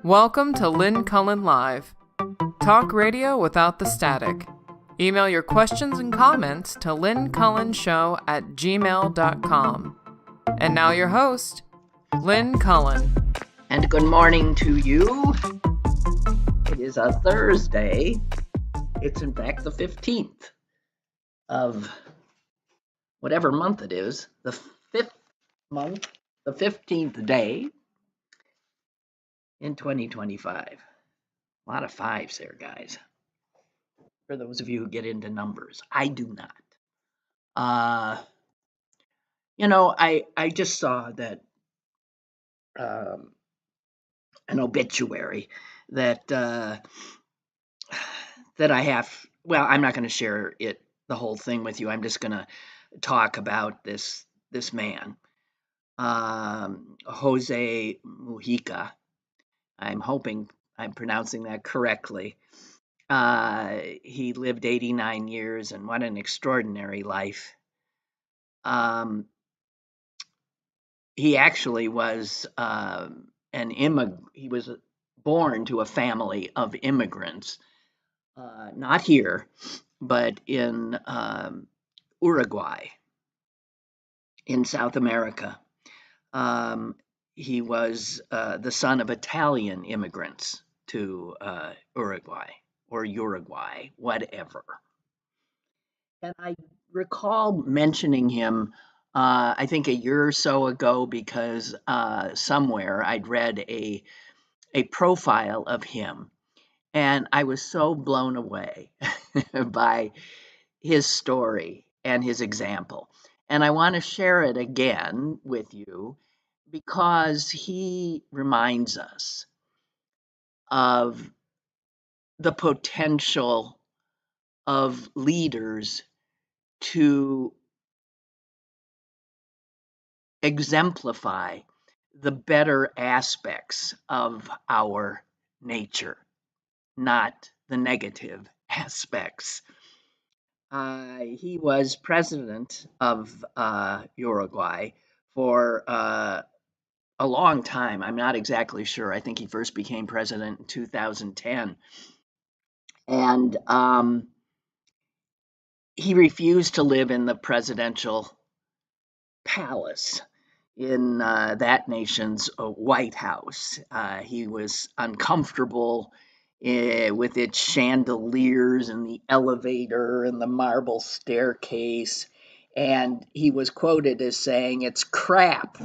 Welcome to Lynn Cullen Live. Talk radio without the static. Email your questions and comments to lynncullenshow@gmail.com. And now your host, Lynn Cullen. And good morning to you. It is a Thursday. It's in fact the 15th of whatever month it is, the 5th month, the 15th day in 2025. A lot of fives there, guys. For those of you who get into numbers, I do not. I just saw that an obituary that I have. Well, I'm not going to share the whole thing with you. I'm just going to talk about this man, Jose Mujica. I'm hoping I'm pronouncing that correctly. He lived 89 years, and what an extraordinary life. He actually was he was born to a family of immigrants, not here, but in Uruguay, in South America. He was the son of Italian immigrants to Uruguay, whatever. And I recall mentioning him, I think a year or so ago, because somewhere I'd read a profile of him, and I was so blown away by his story and his example. And I want to share it again with you because he reminds us of the potential of leaders to exemplify the better aspects of our nature, not the negative aspects. He was president of Uruguay for a long time. I'm not exactly sure. I think he first became president in 2010. And he refused to live in the presidential palace in that nation's White House. He was uncomfortable with its chandeliers and the elevator and the marble staircase. And he was quoted as saying, "It's crap.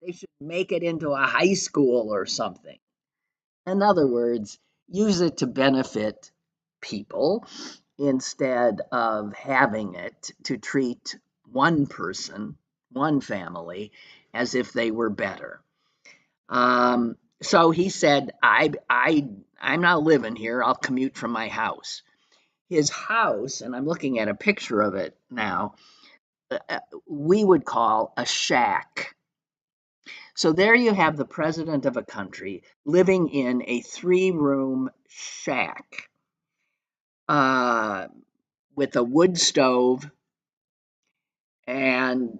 They should make it into a high school or something." In other words, use it to benefit people instead of having it to treat one person, one family, as if they were better. So he said, I'm not living here. I'll commute from my house. His house, and I'm looking at a picture of it now, we would call a shack. So there you have the president of a country living in a 3-room shack with a wood stove, and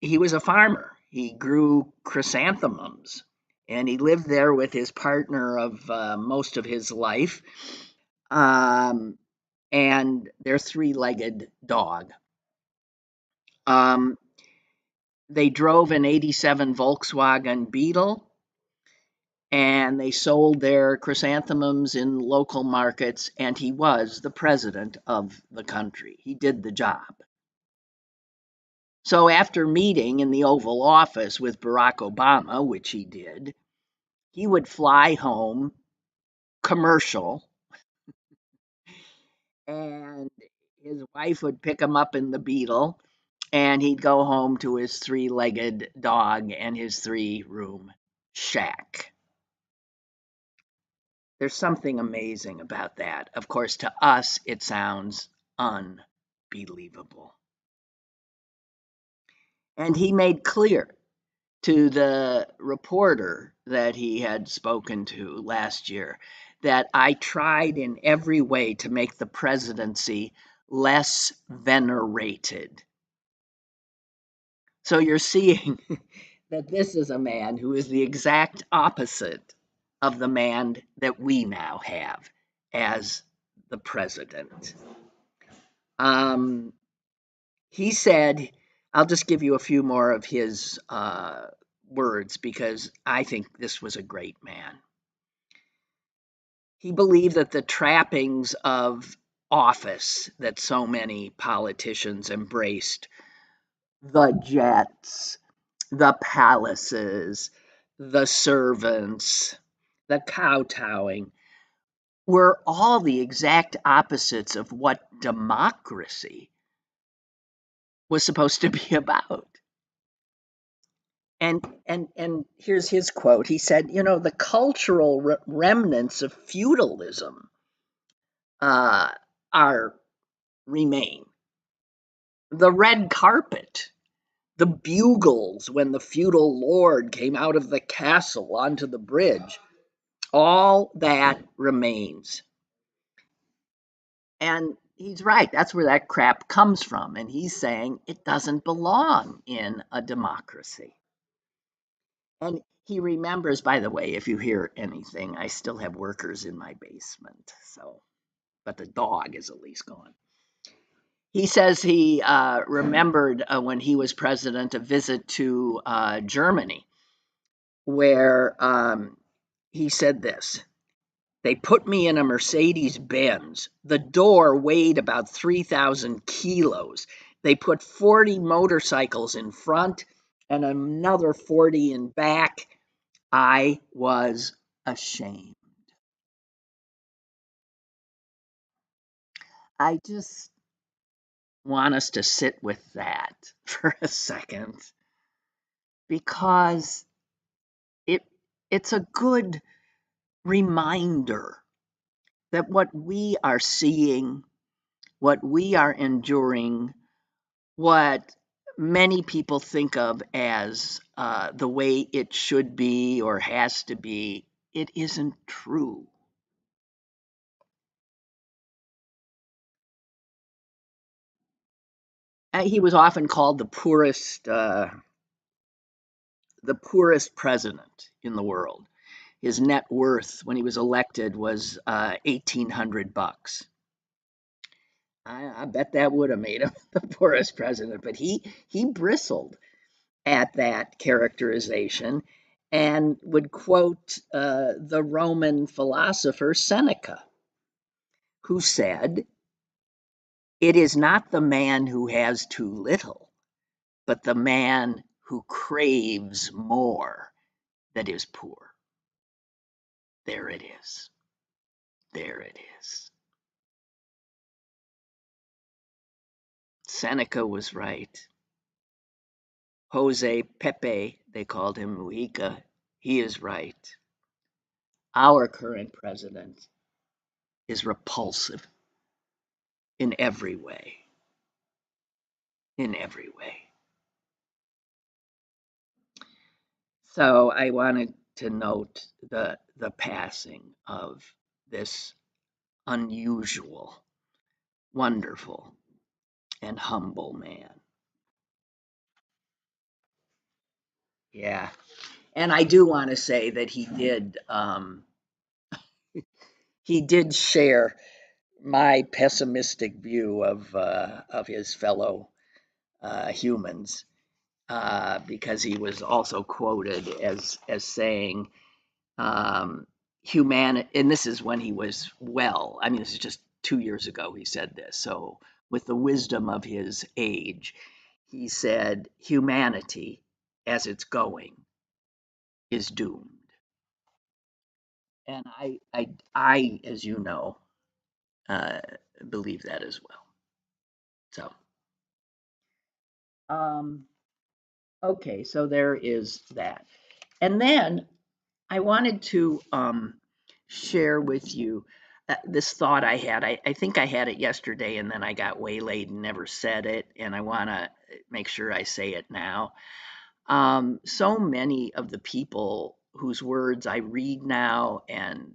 he was a farmer. He grew chrysanthemums, and he lived there with his partner of most of his life, and their 3-legged dog. They drove an 87 Volkswagen Beetle, and they sold their chrysanthemums in local markets, and he was the president of the country. He did the job. So after meeting in the Oval Office with Barack Obama, which he did, he would fly home commercial, and his wife would pick him up in the Beetle, and he'd go home to his 3-legged dog and his 3-room shack. There's something amazing about that. Of course, to us, it sounds unbelievable. And he made clear to the reporter that he had spoken to last year that I tried in every way to make the presidency less venerated. So you're seeing that this is a man who is the exact opposite of the man that we now have as the president. Um, he said, I'll just give you a few more of his words because I think this was a great man. He believed that the trappings of office that so many politicians embraced, the jets, the palaces, the servants, the kowtowing, were all the exact opposites of what democracy was supposed to be about. And here's his quote. He said, "You know, the cultural remnants of feudalism uh, are remain. The red carpet, the bugles when the feudal lord came out of the castle onto the bridge, all that remains." And he's right. That's where that crap comes from. And he's saying it doesn't belong in a democracy. And he remembers, by the way, if you hear anything, I still have workers in my basement. So, but the dog is at least gone. He says he remembered when he was president a visit to Germany where he said this. They put me in a Mercedes Benz. The door weighed about 3,000 kilos. They put 40 motorcycles in front and another 40 in back. I was ashamed. I just want us to sit with that for a second because it it's a good reminder that what we are seeing, what we are enduring, what many people think of as the way it should be or has to be, it isn't true. He was often called the poorest president in the world. His net worth when he was elected was $1,800. I bet that would have made him the poorest president, but he bristled at that characterization and would quote the Roman philosopher Seneca, who said, "It is not the man who has too little, but the man who craves more that is poor." There it is. There it is. Seneca was right. Jose Pepe, they called him Mujica, he is right. Our current president is repulsive in every way. In every way. So I wanted to note the passing of this unusual, wonderful, and humble man. Yeah, and I do want to say that he did share my pessimistic view of his fellow humans because he was also quoted as saying humanity, and this is when he was well. I mean, this is just 2 years ago he said this. So, with the wisdom of his age, he said, humanity, as it's going, is doomed. And I as you know, uh, believe that as well. So, um, okay, so there is that. And then I wanted to share with you this thought I had. I think I had it yesterday and then I got waylaid and never said it. And I want to make sure I say it now. So many of the people whose words I read now and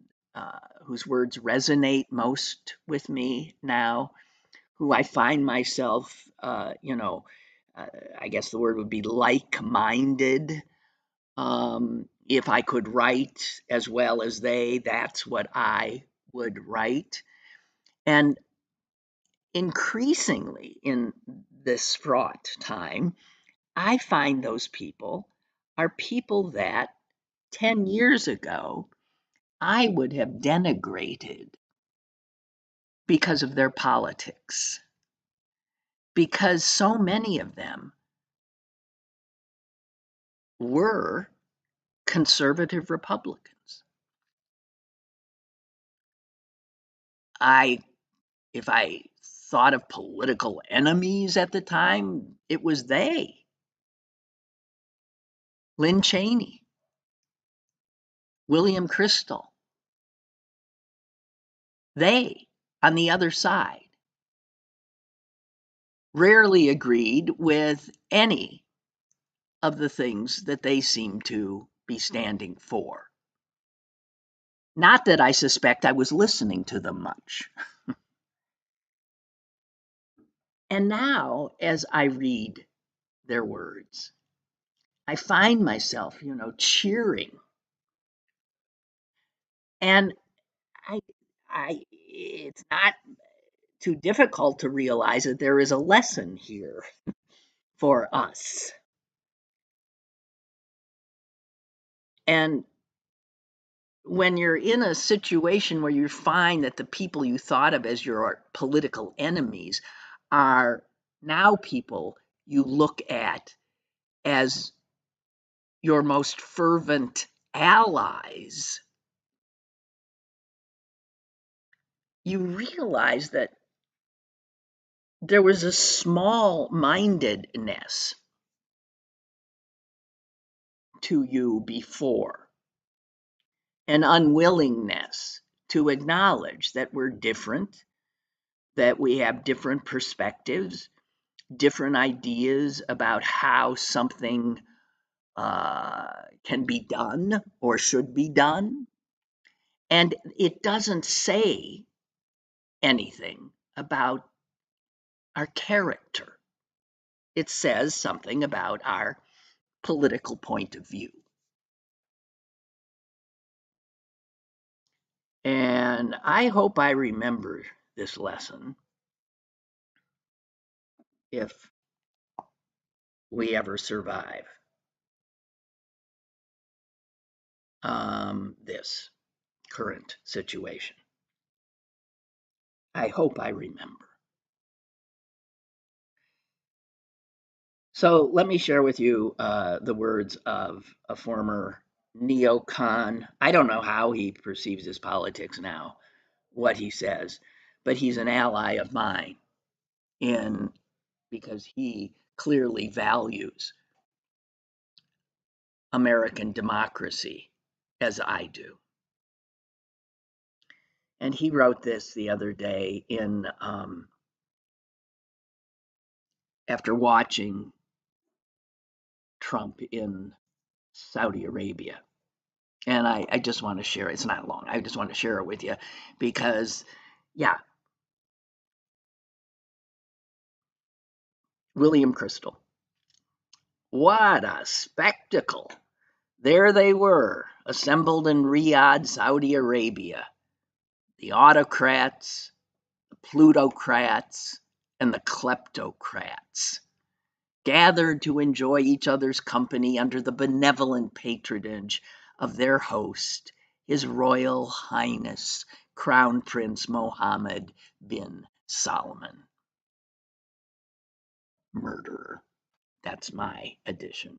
whose words resonate most with me now, who I find myself, I guess the word would be like minded If I could write as well as they, that's what I would write. And increasingly in this fraught time, I find those people are people that 10 years ago I would have denigrated because of their politics, because so many of them were conservative Republicans. I If I thought of political enemies at the time, it was they. Lynn Cheney, William Crystal, they on the other side rarely agreed with any of the things that they seemed to be standing for. Not that I suspect I was listening to them much. And now, as I read their words, I find myself, cheering. And I, it's not too difficult to realize that there is a lesson here for us. And when you're in a situation where you find that the people you thought of as your political enemies are now people you look at as your most fervent allies, you realize that there was a small mindedness to you before, an unwillingness to acknowledge that we're different, that we have different perspectives, different ideas about how something can be done or should be done. And it doesn't say anything about our character. It says something about our political point of view. And I hope I remember this lesson if we ever survive this current situation. I hope I remember. So let me share with you the words of a former neocon. I don't know how he perceives his politics now, what he says, but he's an ally of mine in because he clearly values American democracy as I do. And he wrote this the other day in after watching Trump in Saudi Arabia. And I just want to share it. It's not long. I just want to share it with you because, yeah, William Crystal. What a spectacle. There they were, assembled in Riyadh, Saudi Arabia. The autocrats, the plutocrats, and the kleptocrats gathered to enjoy each other's company under the benevolent patronage of their host, His Royal Highness Crown Prince Mohammed bin Salman. Murderer. That's my addition.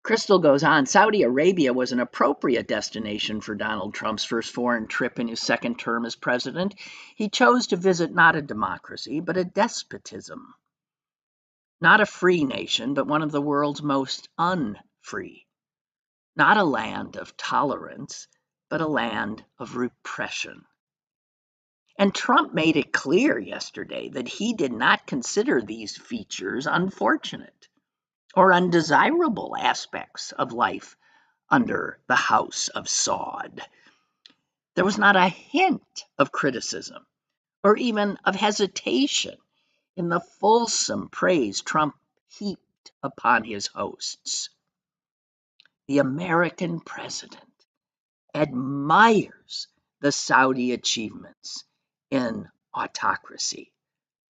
Crystal goes on, Saudi Arabia was an appropriate destination for Donald Trump's first foreign trip in his second term as president. He chose to visit not a democracy, but a despotism. Not a free nation, but one of the world's most unfree. Not a land of tolerance, but a land of repression. And Trump made it clear yesterday that he did not consider these features unfortunate or undesirable aspects of life under the House of Sod. There was not a hint of criticism or even of hesitation in the fulsome praise Trump heaped upon his hosts. The American president admires the Saudi achievements in autocracy,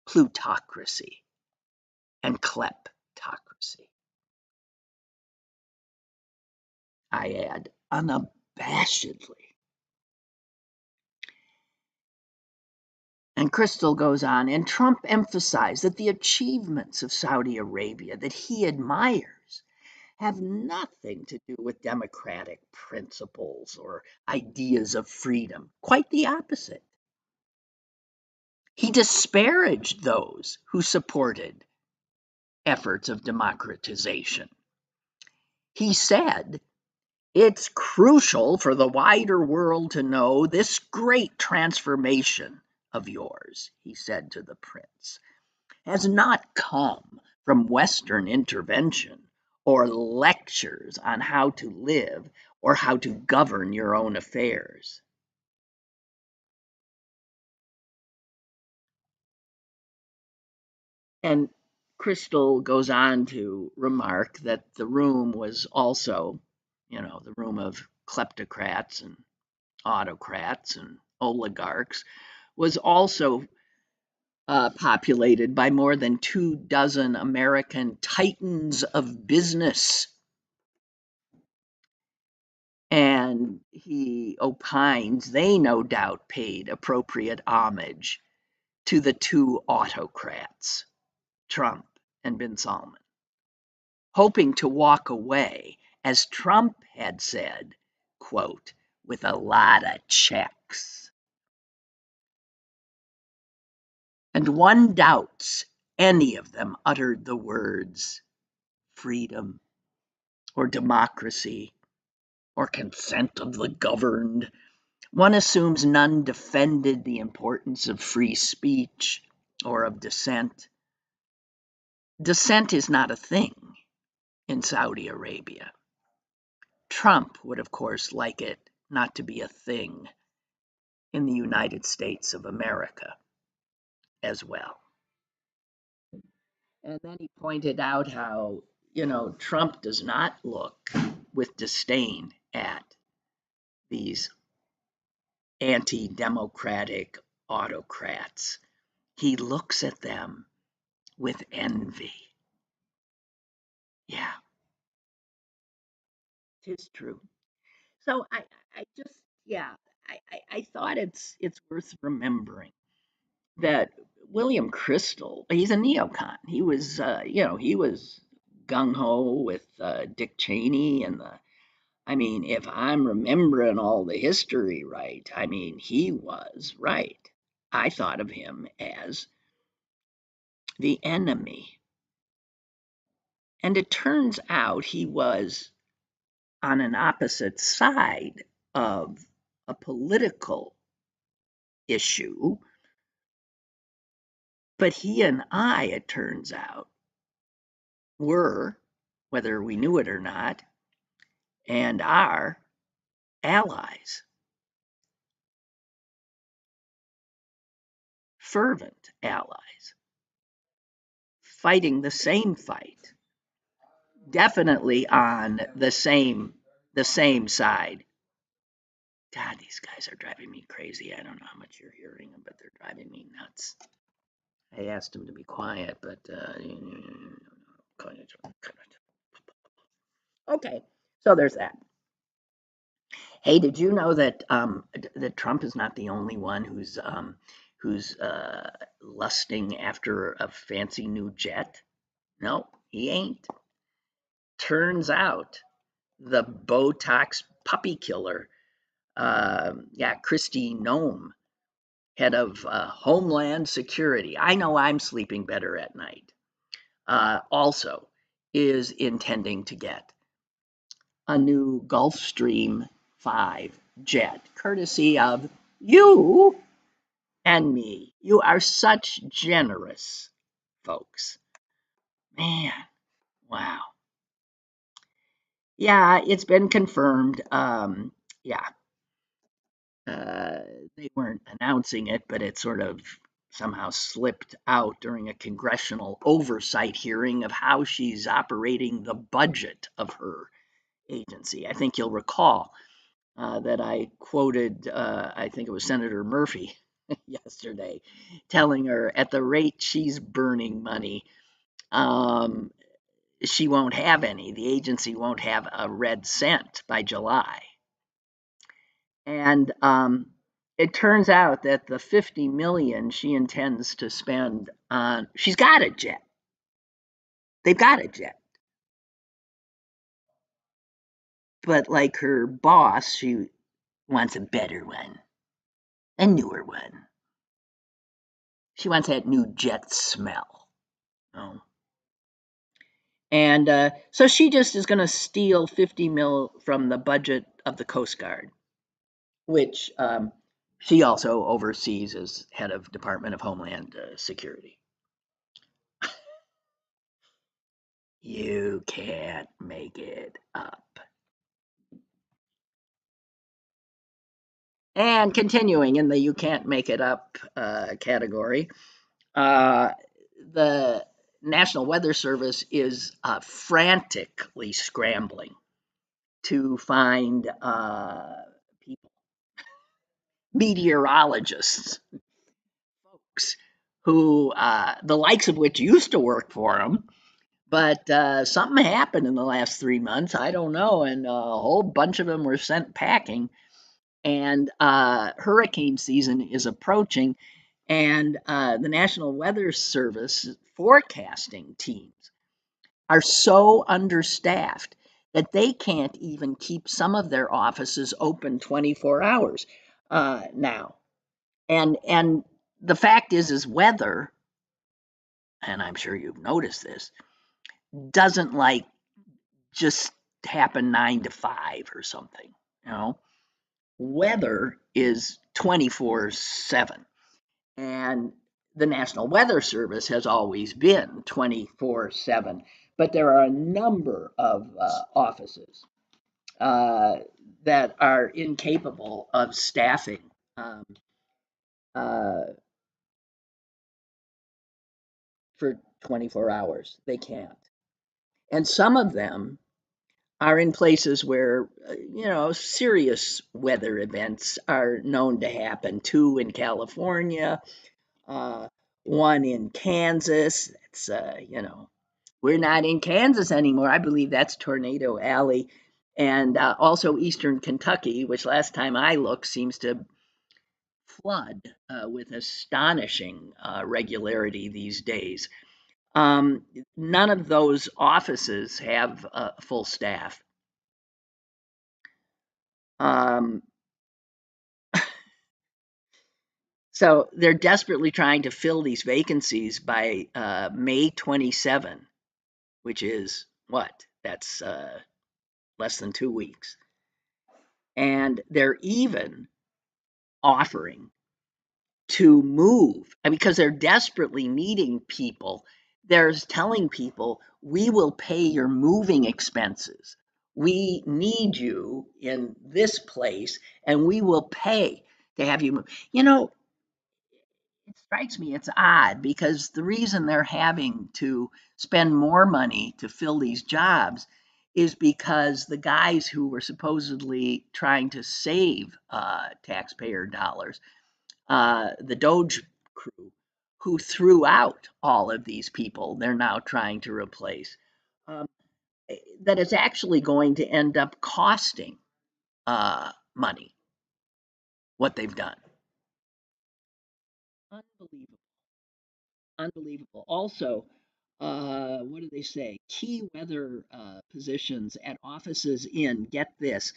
plutocracy, and kleptocracy. I add, unabashedly. And Crystal goes on, and Trump emphasized that the achievements of Saudi Arabia that he admires have nothing to do with democratic principles or ideas of freedom. Quite the opposite. He disparaged those who supported efforts of democratization. He said, it's crucial for the wider world to know this great transformation of yours, he said to the prince, has not come from Western intervention or lectures on how to live or how to govern your own affairs. And Crystal goes on to remark that the room was also, the room of kleptocrats and autocrats and oligarchs, was also populated by more than 24 American titans of business. And he opines they no doubt paid appropriate homage to the two autocrats, Trump and Bin Salman, hoping to walk away, as Trump had said, quote, with a lot of checks. And one doubts any of them uttered the words freedom or democracy or consent of the governed. One assumes none defended the importance of free speech or of dissent. Dissent is not a thing in Saudi Arabia. Trump would, of course, like it not to be a thing in the United States of America as well. And then he pointed out how, Trump does not look with disdain at these anti democratic autocrats. He looks at them with envy. Yeah, tis true. So I just, yeah, I thought it's worth remembering that William Crystal, he's a neocon. He was gung ho with Dick Cheney and I mean, if I'm remembering all the history right, I mean, he was right. I thought of him as the enemy. And it turns out he was on an opposite side of a political issue. But he and I, it turns out, were, whether we knew it or not, and are allies, fervent allies, fighting the same fight, definitely on the same side. God, these guys are driving me crazy. I don't know how much you're hearing them, but they're driving me nuts. I asked him to be quiet, but okay. So there's that. Hey, did you know that that Trump is not the only one who's lusting after a fancy new jet? No, he ain't. Turns out the Botox puppy killer, Kristi Noem, head of Homeland Security. I know I'm sleeping better at night. Also, is intending to get a new Gulfstream 5 jet, courtesy of you and me. You are such generous folks. Man, wow. Yeah, it's been confirmed. Yeah, they weren't announcing it, but it sort of somehow slipped out during a congressional oversight hearing of how she's operating the budget of her agency. I think you'll recall that I quoted, I think it was Senator Murphy yesterday, telling her at the rate she's burning money, um, she won't have any. The agency won't have a red cent by July. And it turns out that the 50 million she intends to spend on, she's got a jet. They've got a jet. But like her boss, she wants a better one, a newer one. She wants that new jet smell. Oh. And so she just is going to steal 50 mil from the budget of the Coast Guard, which she also oversees as head of Department of Homeland Security. You can't make it up. And continuing in the you can't make it up category, the National Weather Service is frantically scrambling to find people, meteorologists, folks who, the likes of which used to work for them, but something happened in the last 3 months. I don't know. And a whole bunch of them were sent packing. And hurricane season is approaching. And the National Weather Service forecasting teams are so understaffed that they can't even keep some of their offices open 24 hours now. And the fact is weather, and I'm sure you've noticed this, doesn't like just happen 9 to 5 or something. You know, weather is 24/7, and the National Weather Service has always been 24/7. But there are a number of offices uh, that are incapable of staffing uh, for 24 hours. They can't. And some of them are in places where, serious weather events are known to happen. 2 in California, uh, 1 in Kansas. It's, we're not in Kansas anymore. I believe that's Tornado Alley. And also Eastern Kentucky, which last time I looked seems to flood with astonishing regularity these days. Um, None of those offices have full staff. Um, so they're desperately trying to fill these vacancies by May 27, which is what? That's less than 2 weeks. And they're even offering to move because they're desperately needing people. They're telling people, we will pay your moving expenses. We need you in this place, and we will pay to have you move. It strikes me it's odd because the reason they're having to spend more money to fill these jobs is because the guys who were supposedly trying to save taxpayer dollars, the Doge crew, who threw out all of these people they're now trying to replace, um, that it's actually going to end up costing money what they've done. Unbelievable. Unbelievable. Also, what do they say? Key weather positions at offices in, get this,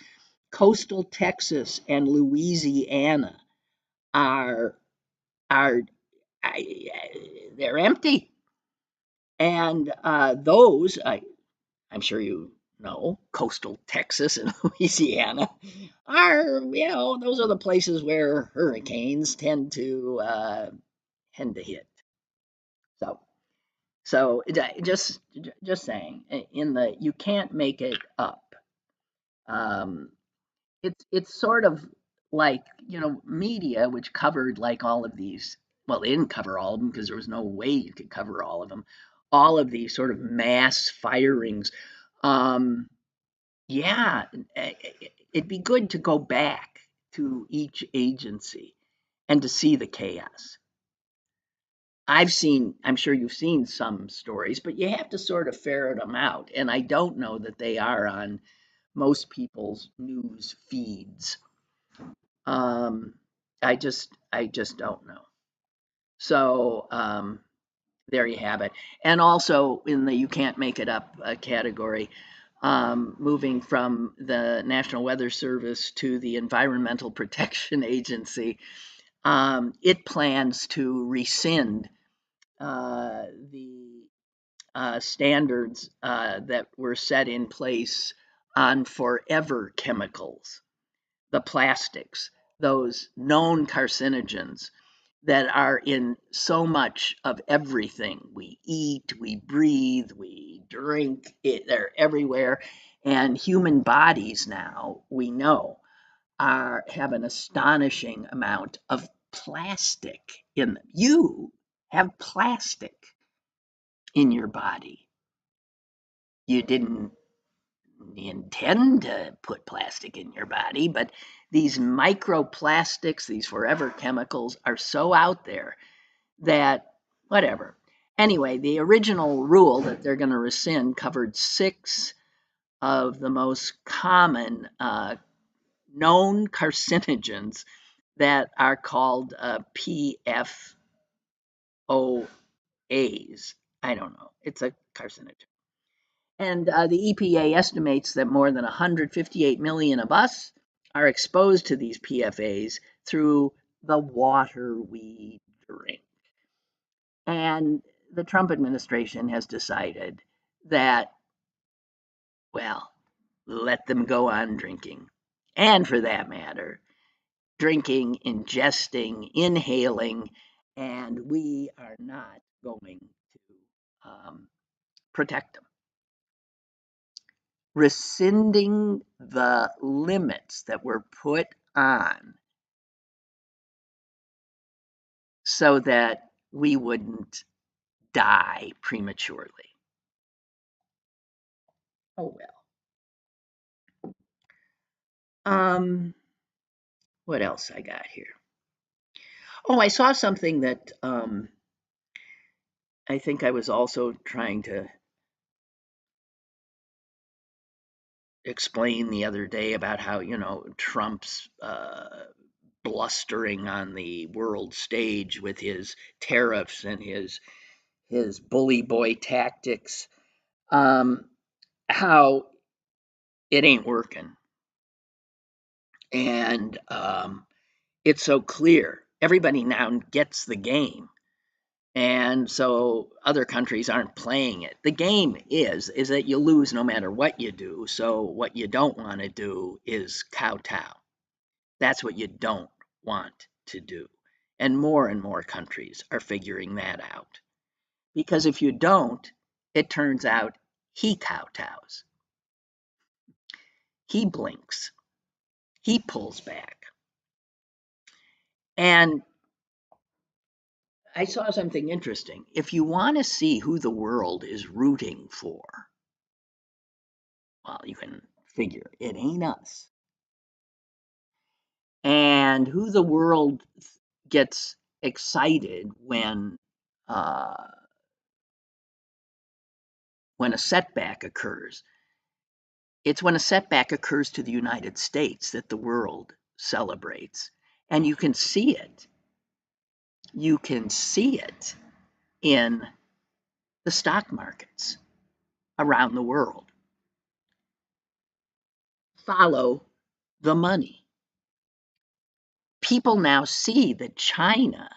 coastal Texas and Louisiana are are they're empty, and those I'm sure you know, coastal Texas and Louisiana are, those are the places where hurricanes tend to hit. So So just saying, in the you can't make it up. Um, it's sort of like media, which covered like all of these. Well, they didn't cover all of them because there was no way you could cover all of them. All of these sort of mass firings. Um, Yeah, it'd be good to go back to each agency and to see the chaos. I'm sure you've seen some stories, but you have to sort of ferret them out. And I don't know that they are on most people's news feeds. Um, I just don't know. So there you have it. And also in the you can't make it up category, moving from the National Weather Service to the Environmental Protection Agency, it plans to rescind the standards that were set in place on forever chemicals, the plastics, those known carcinogens that are in so much of everything we eat, we breathe, we drink, they're everywhere. And human bodies now, we know, have an astonishing amount of plastic in them. You have plastic in your body. You didn't intend to put plastic in your body, but these microplastics, these forever chemicals, are so out there that whatever. Anyway, the original rule that they're going to rescind covered six of the most common known carcinogens that are called PFOAs. I don't know. It's a carcinogen. And the EPA estimates that more than 158 million of us are exposed to these PFAs through the water we drink. And the Trump administration has decided that, well, let them go on drinking. And for that matter, drinking, ingesting, inhaling, and we are not going to protect them. Rescinding the limits that were put on so that we wouldn't die prematurely. Oh well. What else I got here? Oh, I saw something that I think I was also trying to explain the other day about how, Trump's blustering on the world stage with his tariffs and his bully boy tactics, how it ain't working. And it's so clear. Everybody now gets the game. And so other countries aren't playing it. The game is that you lose no matter what you do. So what you don't want to do is kowtow. That's what you don't want to do. And more countries are figuring that out. Because if you don't, it turns out he kowtows. He blinks. He pulls back. And I saw something interesting. If you want to see who the world is rooting for, well, you can figure it ain't us. And who the world gets excited uh, when a setback occurs. It's when a setback occurs to the United States that the world celebrates. And you can see it. You can see it in the stock markets around the world. Follow the money. People now see that China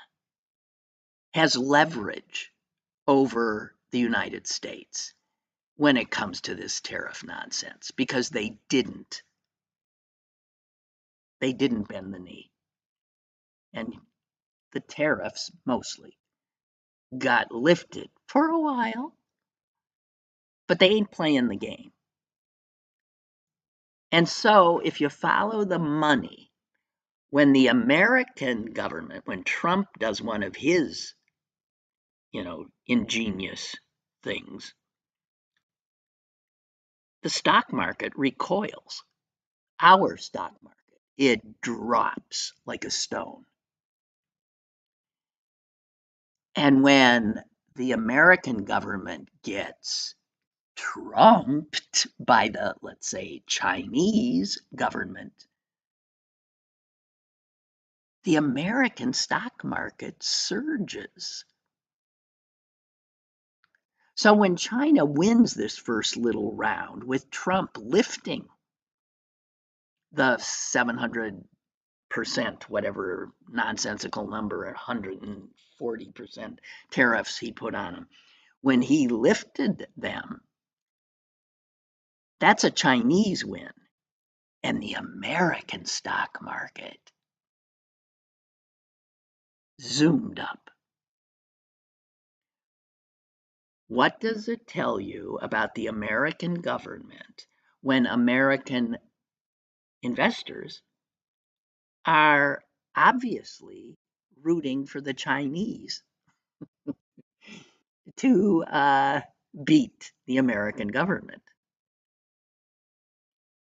has leverage over the United States when it comes to this tariff nonsense because they didn't bend the knee. And the tariffs mostly got lifted for a while, but they ain't playing the game. And so if you follow the money, when the American government, when Trump does one of his, ingenious things, the stock market recoils. Our stock market, it drops like a stone. And when the American government gets trumped by the, let's say, Chinese government, the American stock market surges. So when China wins this first little round with Trump lifting the 700%, whatever nonsensical number, 140% tariffs he put on them, when he lifted them, that's a Chinese win. And the American stock market zoomed up. What does it tell you about the American government when American investors are obviously rooting for the Chinese to beat the American government?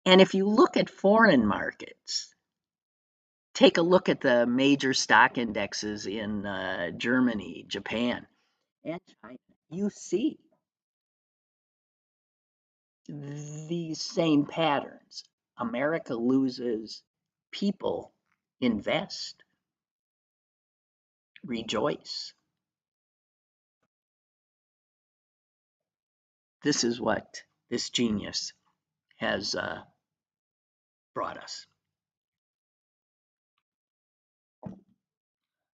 And if you look at foreign markets, take a look at the major stock indexes in Germany, Japan, and China, you see these same patterns. America loses, people invest, rejoice. This is what this genius has brought us.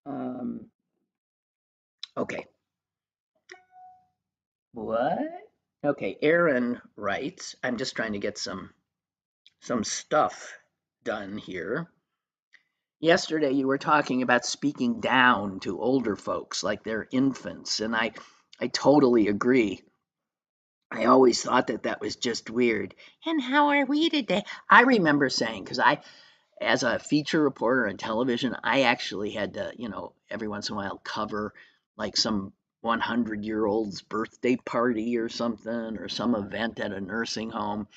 Um, okay. What? Okay, Aaron writes, I'm just trying to get some stuff done here. Yesterday you were talking about speaking down to older folks like they're infants, and I totally agree. I always thought that that was just weird. And how are we today? I remember saying, because as a feature reporter on television, I actually had to, every once in a while cover like some 100-year-old's birthday party or something, or some event at a nursing home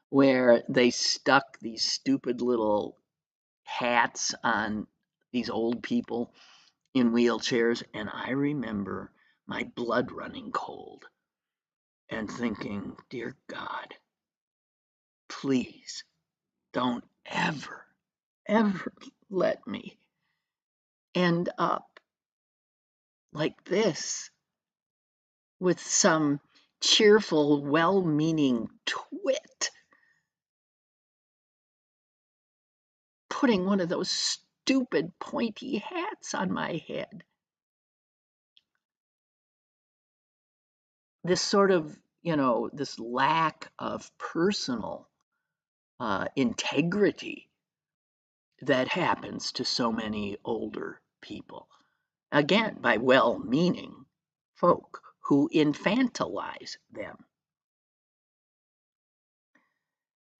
where they stuck these stupid little hats on these old people in wheelchairs. And I remember my blood running cold and thinking, dear God, please don't ever let me end up like this with some cheerful, well meaning twit putting one of those stupid pointy hats on my head. This sort of, this lack of personal integrity that happens to so many older people. Again, by well meaning folk who infantilize them.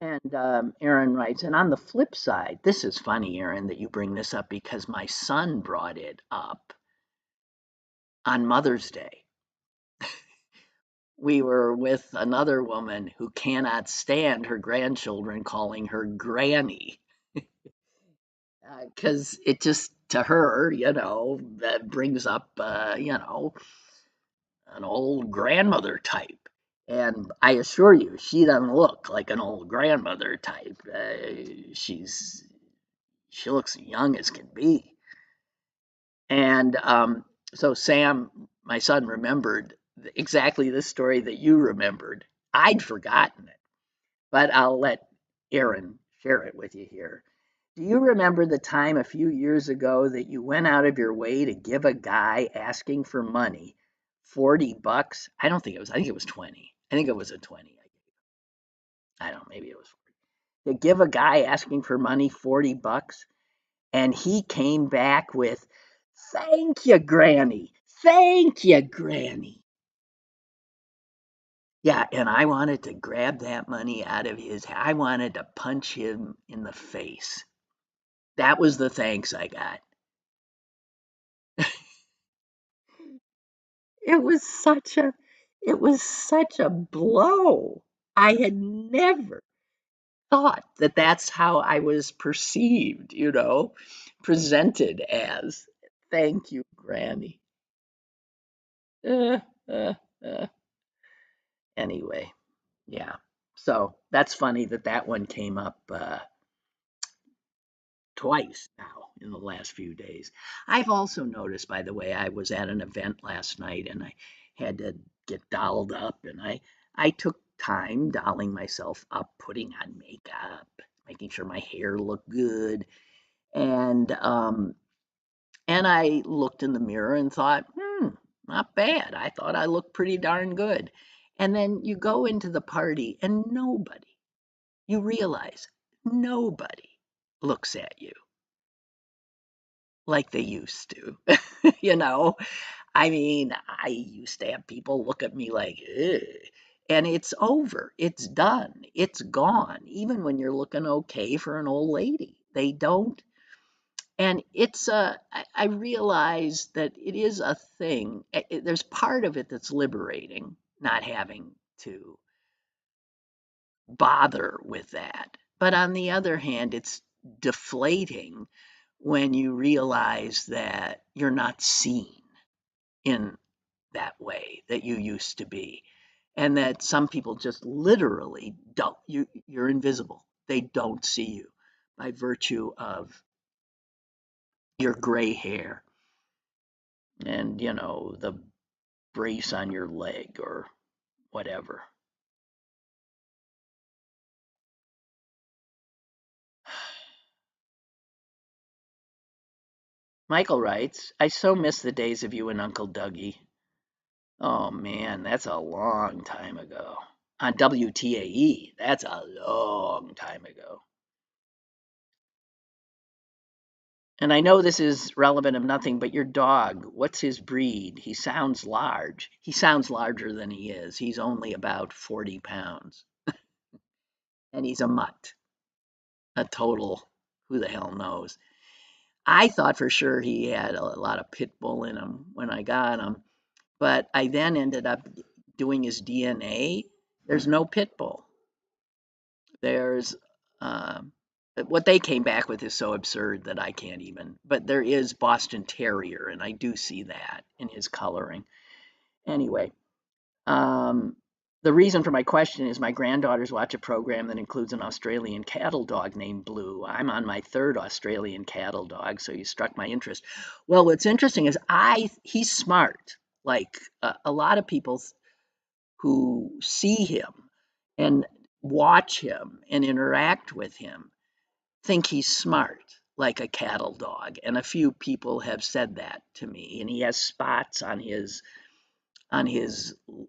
And Aaron writes, and on the flip side, this is funny, Aaron, that you bring this up because my son brought it up on Mother's Day. We were with another woman who cannot stand her grandchildren calling her granny because it just, to her, that brings up, an old grandmother type. And I assure you, she doesn't look like an old grandmother type. She looks young as can be. And so Sam, my son, remembered exactly the story that you remembered. I'd forgotten it, but I'll let Aaron share it with you here. Do you remember the time a few years ago that you went out of your way to give a guy asking for money $40? I don't think it was, I think it was 20. I think it was a 20. I don't know, maybe it was 40. To give a guy asking for money $40, and he came back with, "Thank you, Granny. Thank you, Granny." Yeah, and I wanted to grab that money out of his I wanted to punch him in the face. That was the thanks I got. It was such a it was such a blow. I had never thought that that's how I was perceived, presented as. Thank you, Granny. Uh, uh, uh. Anyway, yeah. So that's funny that that one came up twice now in the last few days. I've also noticed, by the way, I was at an event last night and I had to get dolled up, and I took time dolling myself up, putting on makeup, making sure my hair looked good, and I looked in the mirror and thought, not bad. I thought I looked pretty darn good. And then you go into the party and you realize nobody looks at you like they used to. you know, I mean, I used to have people look at me like, ugh. And it's over. It's done. It's gone. Even when you're looking okay for an old lady, they don't. And I realize that it is a thing. There's part of it that's liberating, not having to bother with that. But on the other hand, it's deflating when you realize that you're not seen in that way that you used to be, and that some people just literally don't. You're invisible. They don't see you by virtue of your gray hair and the brace on your leg or whatever. Michael writes, I so miss the days of you and Uncle Dougie. Oh man, that's a long time ago. On WTAE, that's a long time ago. And I know this is relevant of nothing, but your dog, what's his breed? He sounds large. He sounds larger than he is. He's only about 40 pounds. And he's a mutt, a total, who the hell knows. I thought for sure he had a lot of pit bull in him when I got him, but I then ended up doing his DNA. There's no pit bull. There's what they came back with is so absurd that I can't even. But there is Boston Terrier, and I do see that in his coloring. Anyway, um, the reason for my question is my granddaughters watch a program that includes an Australian cattle dog named Blue. I'm on my third Australian cattle dog, so you struck my interest. Well, what's interesting is he's smart. Like a lot of people who see him and watch him and interact with him think he's smart, like a cattle dog. And a few people have said that to me. And he has spots on his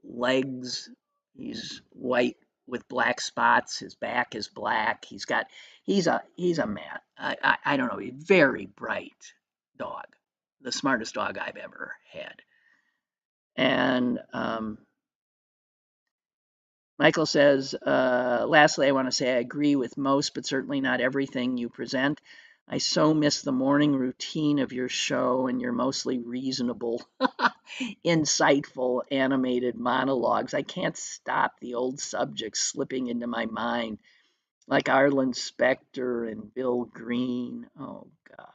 legs. He's white with black spots. His back is black. He's a man. I don't know. He's a very bright dog, the smartest dog I've ever had. And Michael says, lastly, I want to say I agree with most, but certainly not everything you present. I so miss the morning routine of your show and your mostly reasonable, insightful, animated monologues. I can't stop the old subjects slipping into my mind, like Arlen Specter and Bill Green. Oh, God.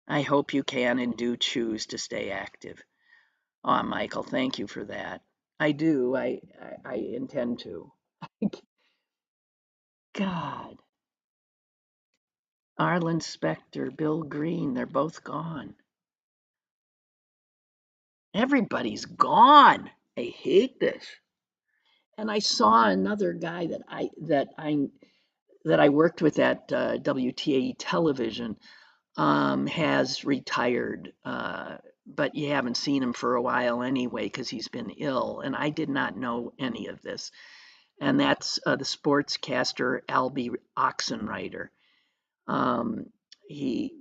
I hope you can and do choose to stay active. Oh, Michael, thank you for that. I do. I intend to. God. Arlen Specter, Bill Green, they're both gone. Everybody's gone. I hate this. And I saw another guy that I worked with at WTAE television has retired, but you haven't seen him for a while anyway because he's been ill. And I did not know any of this. And that's the sportscaster Albie Oxenreiter. He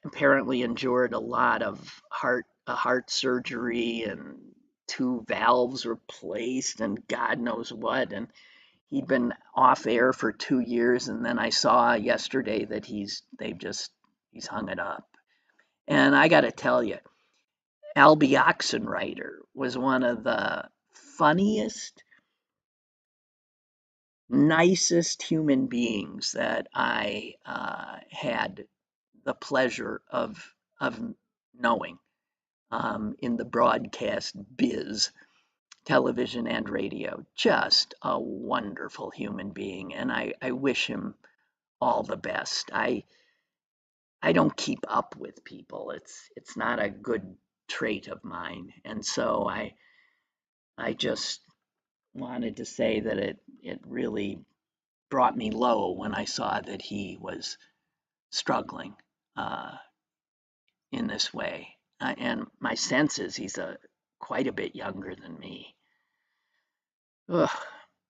apparently endured a lot of heart surgery and two valves replaced and God knows what. And he'd been off air for 2 years, and then I saw yesterday that he's hung it up. And I got to tell you, Albie Oxenreiter was one of the funniest, nicest human beings that I had the pleasure of knowing in the broadcast biz, television and radio. Just a wonderful human being, and I wish him all the best. I don't keep up with people. It's not a good trait of mine, and so I just wanted to say that it really brought me low when I saw that he was struggling uh, in this way. And my sense is he's quite a bit younger than me. Ugh.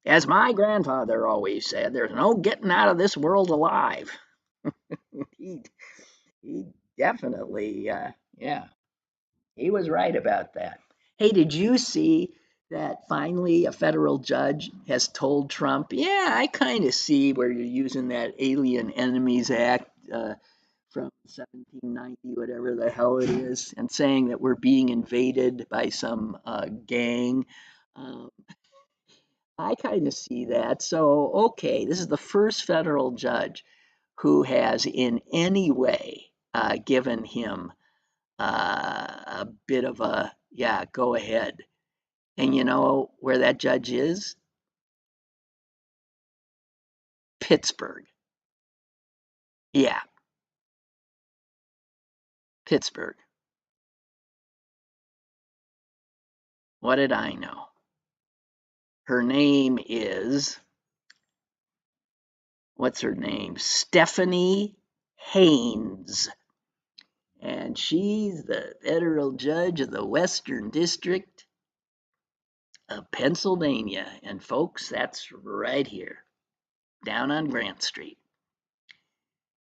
As my grandfather always said, there's no getting out of this world alive. he, he definitely, yeah, he was right about that. Hey, did you see that finally a federal judge has told Trump, yeah, I kind of see where you're using that Alien Enemies Act from 1790, whatever the hell it is, and saying that we're being invaded by some gang. Um, I kind of see that. So, okay, this is the first federal judge who has in any way given him a bit of a, yeah, go ahead. And you know where that judge is? Pittsburgh. Yeah, Pittsburgh. What did I know? Her name is, what's her name? Stephanie Haynes. And she's the federal judge of the Western District of Pennsylvania. And folks, that's right here, down on Grant Street.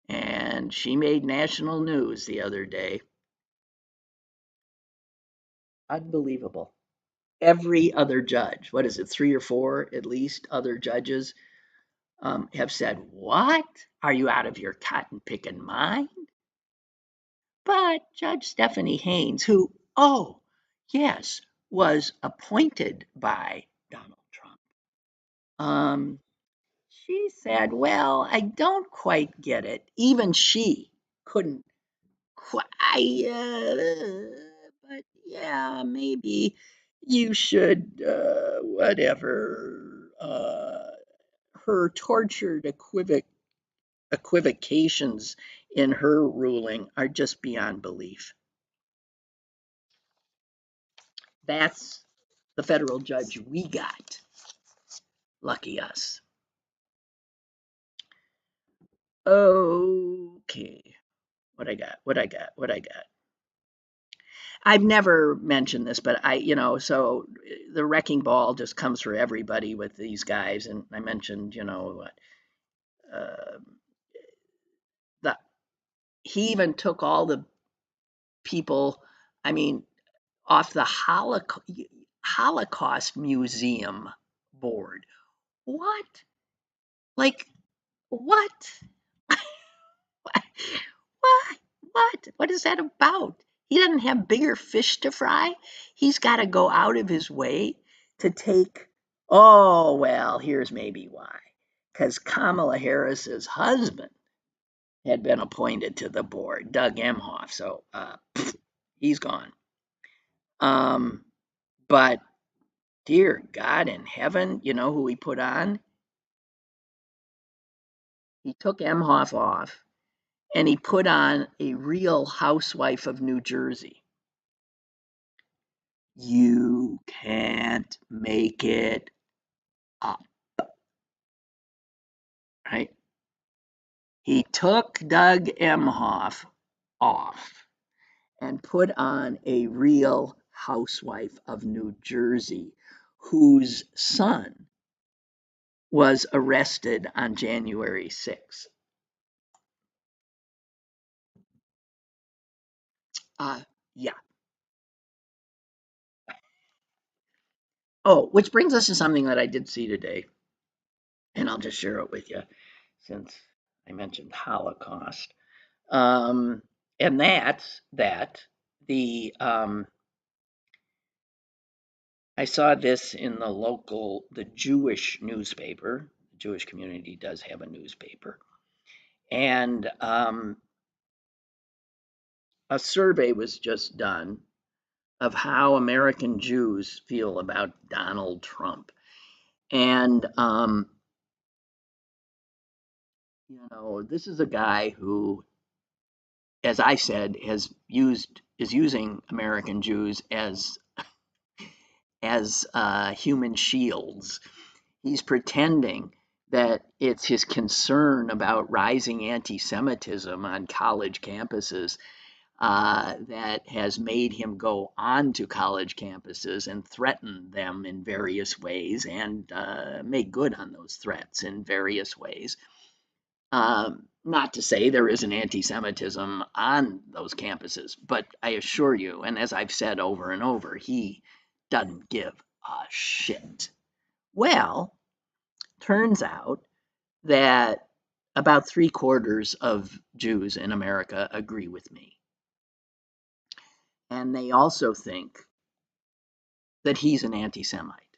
And she made national news the other day. Unbelievable. Every other judge, what is it, three or four at least other judges have said, what? Are you out of your cotton picking mind? But Judge Stephanie Haynes, who, oh, yes, was appointed by Donald Trump, um, she said, well, I don't quite get it. Even she couldn't quite, but yeah, maybe you should, whatever. Her tortured equivocations in her ruling are just beyond belief. That's the federal judge we got. Lucky us. Okay. What I got? What I got? What I got? I've never mentioned this, but so the wrecking ball just comes for everybody with these guys. And I mentioned, uh, the, he even took all the people, I mean, off the Holocaust Museum board. What? Like, what? What? What? What is that about? He doesn't have bigger fish to fry. He's got to go out of his way to take. Oh, well, here's maybe why. Because Kamala Harris's husband had been appointed to the board, Doug Emhoff. So he's gone. But dear God in heaven, you know who he put on? He took Emhoff off and he put on a real housewife of New Jersey. You can't make it up, right? He took Doug Emhoff off and put on a real housewife of New Jersey whose son was arrested on January 6th. Yeah. Oh, which brings us to something that I did see today, and I'll just share it with you since I mentioned Holocaust. Um, and that's that the I saw this in the Jewish newspaper. The Jewish community does have a newspaper. And a survey was just done of how American Jews feel about Donald Trump. And, this is a guy who, as I said, is using American Jews as human shields. He's pretending that it's his concern about rising anti-Semitism on college campuses that has made him go on to college campuses and threaten them in various ways and make good on those threats in various ways. Not to say there isn't anti-Semitism on those campuses, but I assure you, and as I've said over and over, he doesn't give a shit. Well, turns out that about 3/4 of Jews in America agree with me. And they also think that he's an anti-Semite,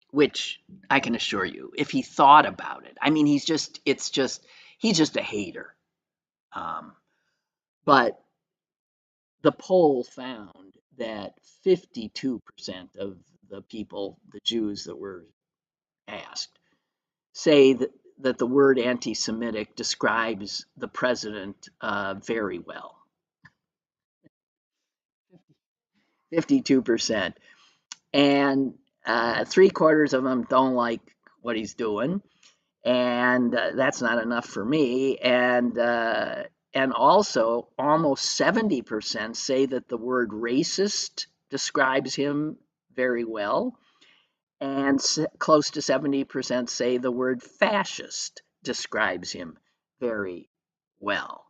which I can assure you, if he thought about it, I mean, he's just a hater. But the poll found that 52% of the people, the Jews that were asked, say that the word anti Semitic describes the president very well. 52%. And 3/4 of them don't like what he's doing. And that's not enough for me. And also, almost 70% say that the word racist describes him very well, and close to 70% say the word fascist describes him very well.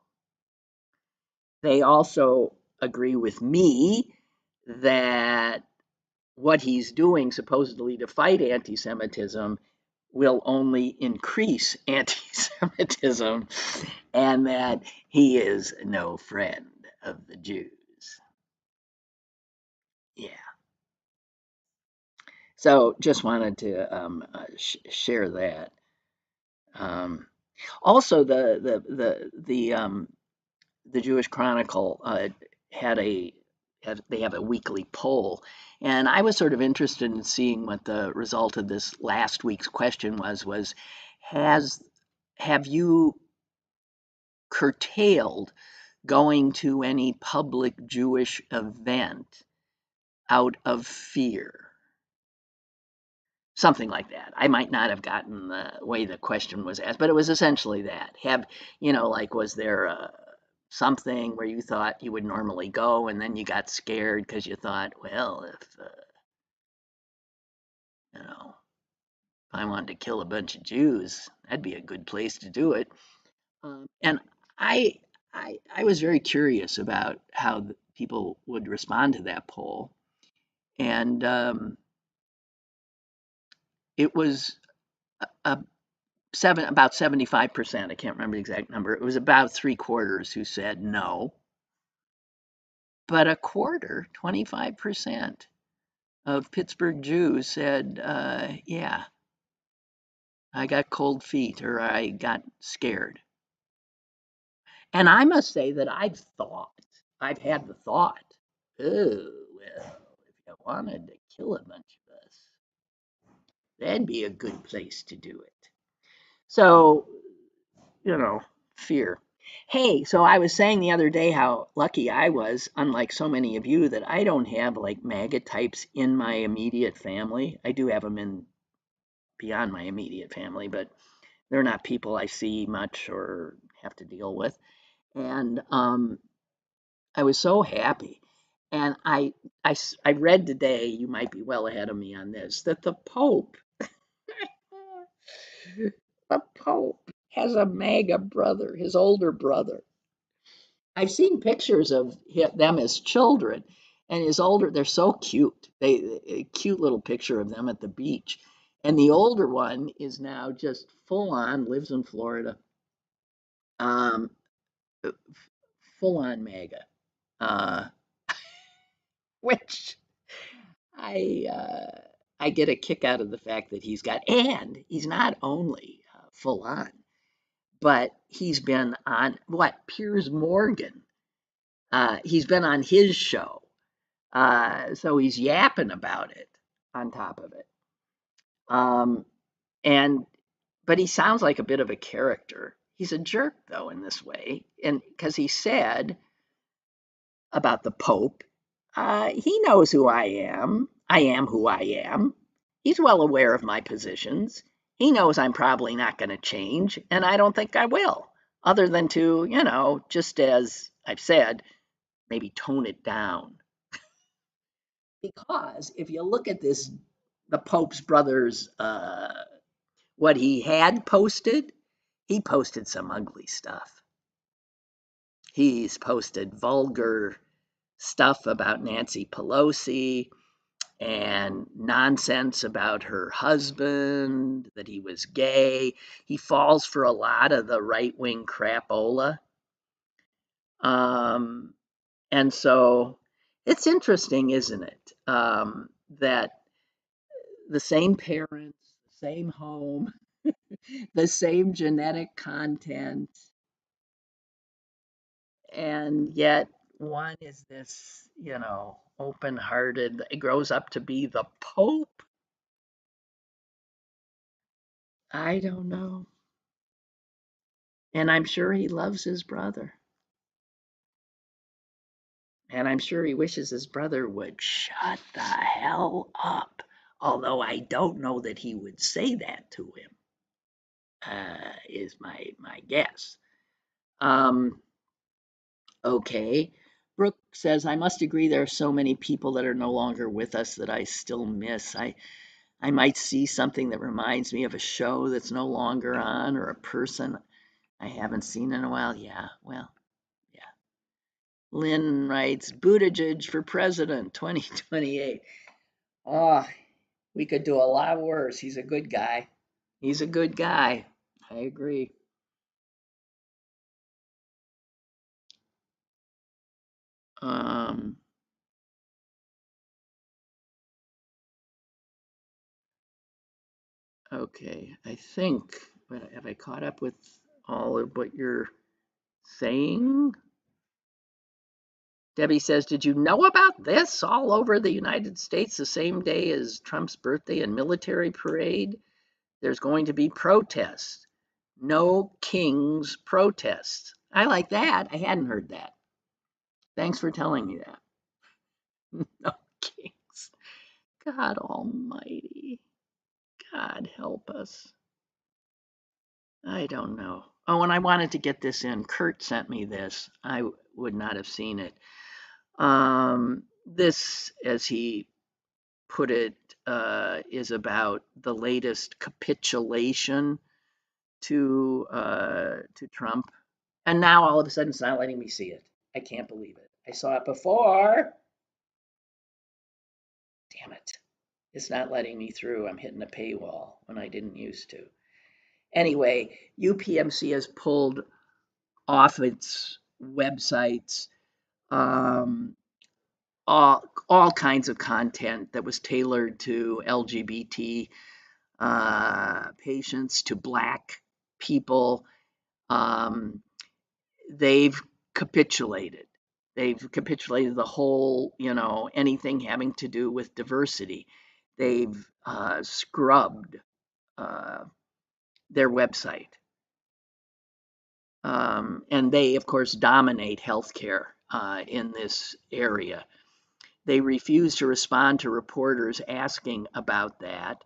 They also agree with me that what he's doing supposedly to fight anti-Semitism will only increase anti-Semitism, and that he is no friend of the Jews. Yeah. So just wanted to share that. Also, the Jewish Chronicle they have a weekly poll, and I was sort of interested in seeing what the result of this last week's question was has have you curtailed going to any public Jewish event out of fear? Something like that. I might not have gotten the way the question was asked, but it was essentially that. Like, was there something where you thought you would normally go and then you got scared because you thought, well, you know, if I wanted to kill a bunch of Jews, that'd be a good place to do it. And I, I was very curious about how people would respond to that poll, and it was a about 75%. I can't remember the exact number. It was about 3/4 who said no, but a quarter, 25% of Pittsburgh Jews said, yeah, I got cold feet or I got scared. And I must say that I've had the thought, oh, well, if you wanted to kill a bunch of us, that'd be a good place to do it. So, fear. Hey, so I was saying the other day how lucky I was, unlike so many of you, that I don't have like MAGA types in my immediate family. I do have them in beyond my immediate family, but they're not people I see much or have to deal with. And I was so happy. And I read today, you might be well ahead of me on this, that the Pope has a MAGA brother, his older brother. I've seen pictures of them as children, and they're so cute. A cute little picture of them at the beach. And the older one is now just full on, lives in Florida, um, full on MAGA. Uh, which I uh, I get a kick out of the fact that and he's not only full on, but he's been on what Piers Morgan. He's been on his show, so he's yapping about it on top of it. Um, and but he sounds like a bit of a character. He's a jerk though in this way, and because he said about the Pope, he knows who I am. I am who I am. He's well aware of my positions. He knows I'm probably not going to change, and I don't think I will, other than to, just as I've said, maybe tone it down. Because if you look at this, the Pope's brother's, what he had posted, he posted some ugly stuff. He's posted vulgar stuff about Nancy Pelosi and nonsense about her husband, that he was gay. He falls for a lot of the right wing crapola. Um, and so it's interesting, isn't it? That the same parents, the same home, the same genetic content, and yet one is this, open hearted, it grows up to be the Pope. I don't know. And I'm sure he loves his brother. And I'm sure he wishes his brother would shut the hell up. Although I don't know that he would say that to him, is my guess. Um, okay. Brooke says, I must agree there are so many people that are no longer with us that I still miss. I might see something that reminds me of a show that's no longer on or a person I haven't seen in a while. Yeah, well, yeah. Lynn writes, Buttigieg for president 2028. Oh, we could do a lot worse. He's a good guy. He's a good guy. I agree. Um, okay, I think, have I caught up with all of what you're saying? Debbie says, did you know about this all over the United States the same day as Trump's birthday and military parade? There's going to be protests. No kings protests. I like that. I hadn't heard that. Thanks for telling me that. No kings. God almighty. God help us. I don't know. Oh, and I wanted to get this in. Kurt sent me this. I would not have seen it. This, as he put it, is about the latest capitulation to Trump, and now all of a sudden it's not letting me see it. I can't believe it. I saw it before. Damn it! It's not letting me through. I'm hitting a paywall when I didn't used to. Anyway, UPMC has pulled off its websites um, all kinds of content that was tailored to LGBT patients, to Black people. Um, they've capitulated. They've capitulated the whole, anything having to do with diversity. They've scrubbed uh, their website. And they, of course, dominate healthcare in this area. They refused to respond to reporters asking about that.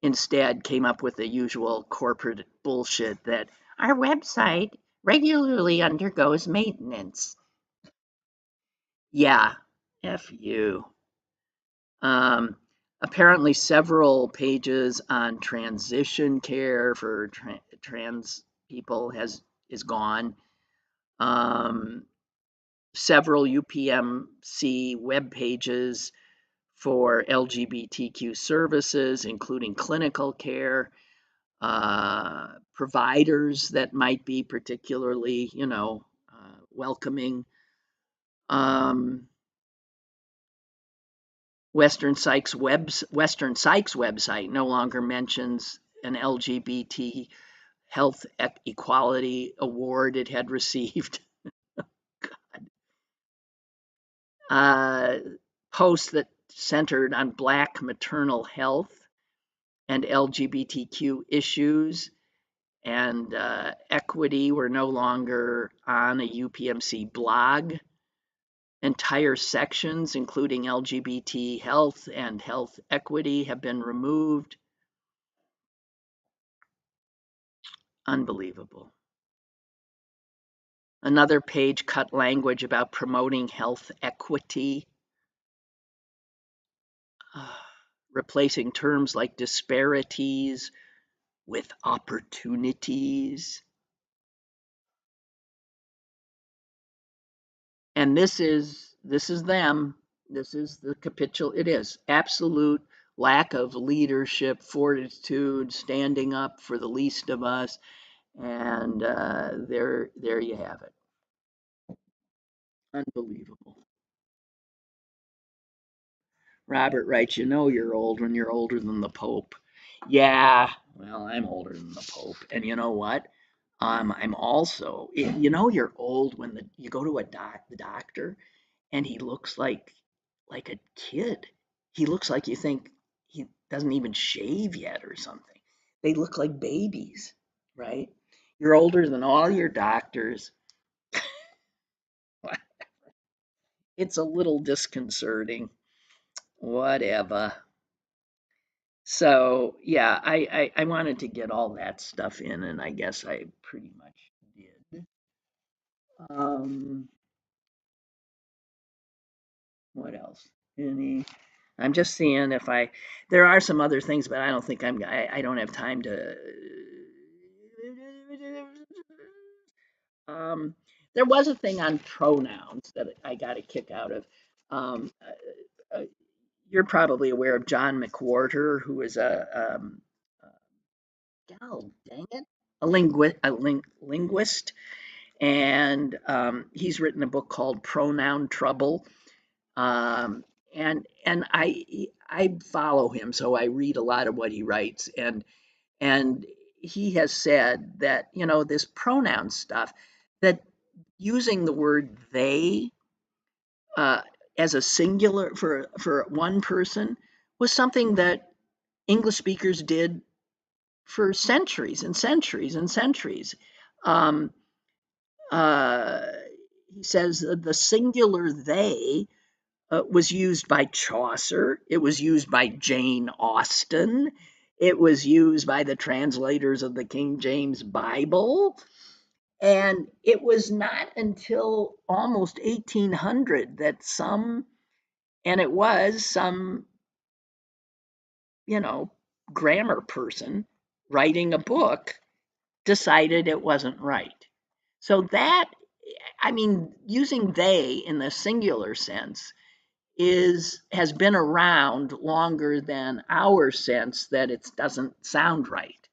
Instead, came up with the usual corporate bullshit that our website regularly undergoes maintenance. Yeah, F you. Um, Apparently, several pages on transition care for trans people is gone. Um, Several UPMC web pages for LGBTQ services, including clinical care, providers that might be particularly, welcoming. Um, Western Psych's website no longer mentions an LGBT health equality award it had received. Posts that centered on Black maternal health and LGBTQ issues and equity were no longer on a UPMC blog. Entire sections, including LGBT health and health equity, have been removed. Unbelievable. Another page cut language about promoting health equity, replacing terms like disparities with opportunities. And this is them. This is the capitulation. It is absolute lack of leadership, fortitude, standing up for the least of us, and there you have it. Unbelievable. Robert writes, you know you're old when you're older than the Pope. Yeah, well, I'm older than the Pope, and you know what? I'm also, you know, you're old when you go to the doctor, and he looks like a kid. He looks like you think he doesn't even shave yet or something. They look like babies, right? You're older than all your doctors. It's a little disconcerting. Whatever. So yeah, I wanted to get all that stuff in, and I guess I pretty much did. Um, what else? Any? I'm just seeing if I. There are some other things, but I don't think I don't have time to. Um, there was a thing on pronouns that I got a kick out of. Um, you're probably aware of John McWhorter, who is God dang it, linguist, and he's written a book called Pronoun Trouble. Um, and I follow him, so I read a lot of what he writes, and he has said that this pronoun stuff, that using the word they uh, as a singular for one person was something that English speakers did for centuries and centuries and centuries. Um, uh, he says the singular they was used by Chaucer, it was used by Jane Austen, it was used by the translators of the King James Bible. And it was not until almost 1800 that some grammar person writing a book decided it wasn't right. So that, I mean, using they in the singular sense has been around longer than our sense that it doesn't sound right.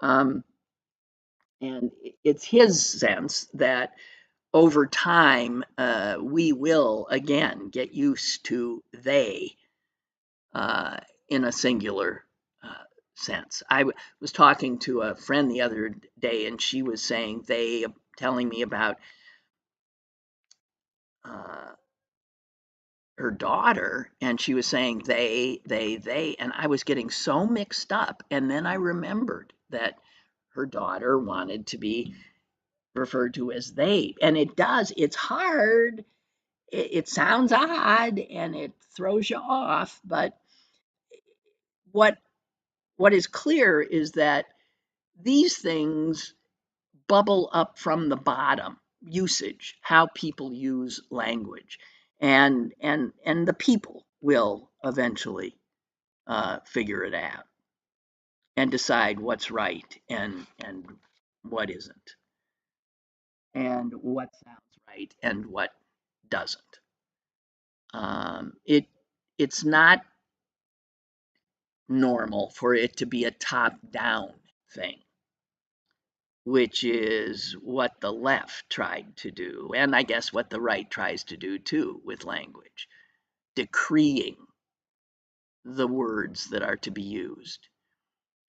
Um, and it's his sense that over time we will again get used to they uh, in a singular sense. Was talking to a friend the other day, and she was saying they, telling me about uh, her daughter, and she was saying they, and I was getting so mixed up. And then I remembered that her daughter wanted to be referred to as they, and it's hard. It sounds odd and it throws you off, but what what is clear is that these things bubble up from the bottom. Usage, how people use language, and the people will eventually figure it out and decide what's right and what isn't, and what sounds right and what doesn't. It's not normal for it to be a top down thing, which is what the left tried to do, and I guess what the right tries to do too with language, decreeing. the words that are to be used.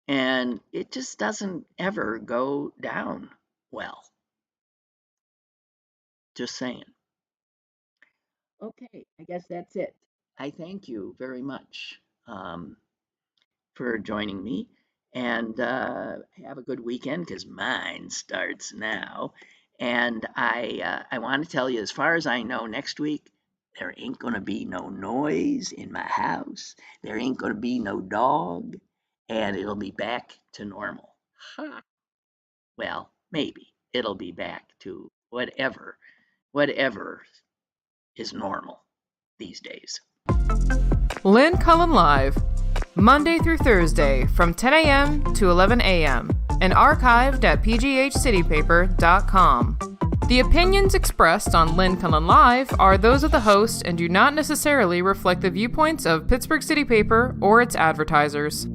And it just doesn't ever go down well. Just saying. Okay, I guess that's it. I thank you very much for joining me, and have a good weekend because mine starts now. And I want to tell you, as far as I know, next week there ain't gonna be no noise in my house. There ain't gonna be no dog, and it'll be back to normal. Ha. Well, maybe it'll be back to whatever is normal these days. Lynn Cullen Live, Monday through Thursday from 10 a.m. to 11 a.m. and archived at pghcitypaper.com. The opinions expressed on Lynn Cullen Live are those of the host and do not necessarily reflect the viewpoints of Pittsburgh City Paper or its advertisers.